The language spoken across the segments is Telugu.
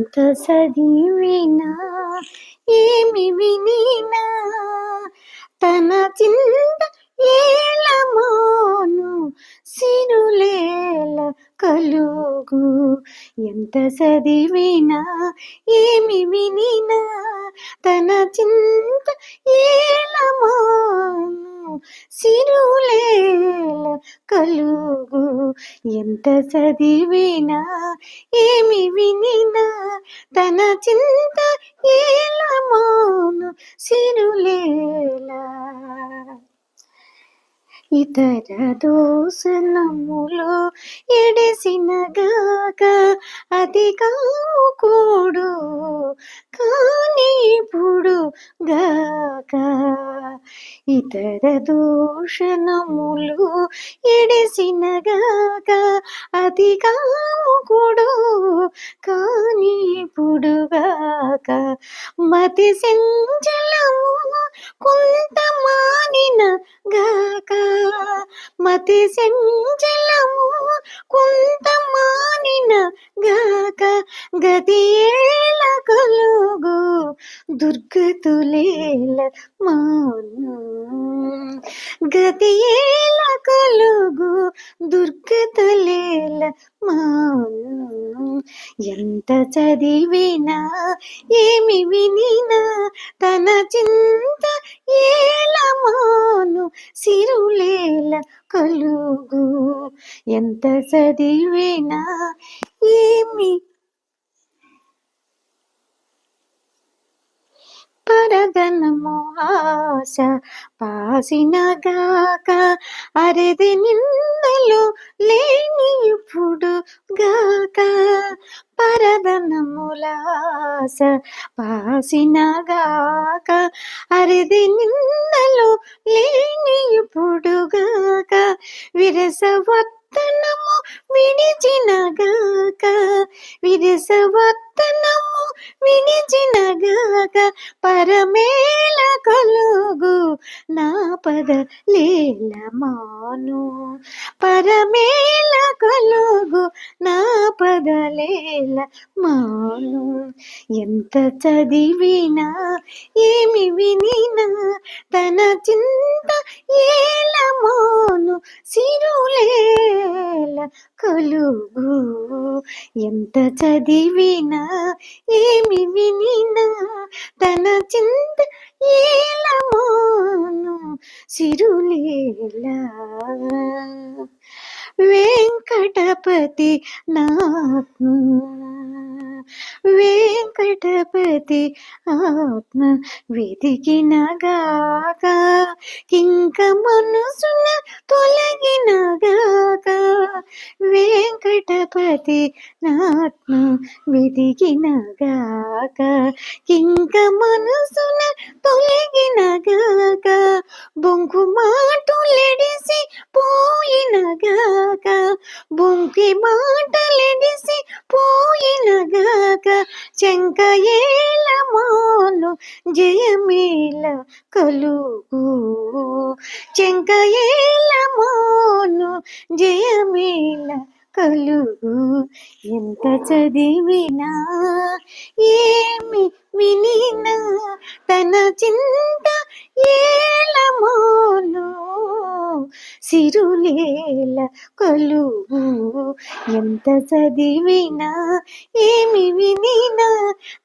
ఎంత చదివినా ఏమి వినినా తన చింత ఏలమోను సిరులేల కలుగు. ఎంత చదివినా ఏమి వినినా తన చింత ఏలమోను సిరులేల కలుగు. ఎంత చదివినా ఏమి వినినా తన చింత ఏలమోను సిరులేలా. ఇతర దోషణములు ఎడసినగాక అది కాముకుడు కాని ఇప్పుడు గాక. ఇతర దూషణములు ఎడసినగాక అది కాముకుడు కాని ఇప్పుడు గాక. మతి సంచలము కొంత మానిన గాక మతి సంచలము కొంత మానిన గాక. గతి ఏల కలుగు దుర్గతులేల మాను. గతి ఏల కలుగు దుర్గతులేల మాను. ఎంత చదివినా ఏమి వినినా తన చింత ఏలమాను సిరులేల కలుగు. ఎంత చదివినా ఏమి పరదనము ఆశ పాసినగాక అరిది నిందలు లేని ఇప్పుడు గాక. పరదనముల ఆశ పాసినగాక అరిది నిందలు లేని ఇప్పుడు గాక. విరసవర్తనము విడిచినగాక విరసవర్తనము విడిచినగాక. పరమేల కలుగు నా పద లేల మాను. పరమేల కలుగు నా పద లేల మాను. ఎంత చదివినా ఏమి వినినా తన చింత ఏలమోను సిరులేల కలుగు. ఎంత చదివినా ఏమి వినినా తన చింత ఏలమోను సిరులేల. వెంకటపతి నాత్మ వెంకటపతి ఆత్మ వెతికినగాక కింక మనసున తొలగినగాక. వెంకటపతి నాత్మ వెతికినగాక కింక మనసున తొలగినగాక. బొంకు మాటలెడిసి పోయినగాక బొంకి మాటలెడిసి పోయినగాక. చెంక ఏలమోను జయమేల కలుగు. చెంక ఏలమోను జయమేల కలుగు. ఎంత చదివినా ఏమి వినినా తన చింత ఏలమోను సిరులేల కలుగు. ఎంత చదివినా ఏమి వినినా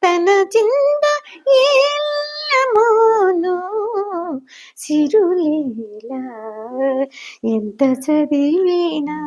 తన చింత ఏలమోను సిరులేల. ఎంత చదివినా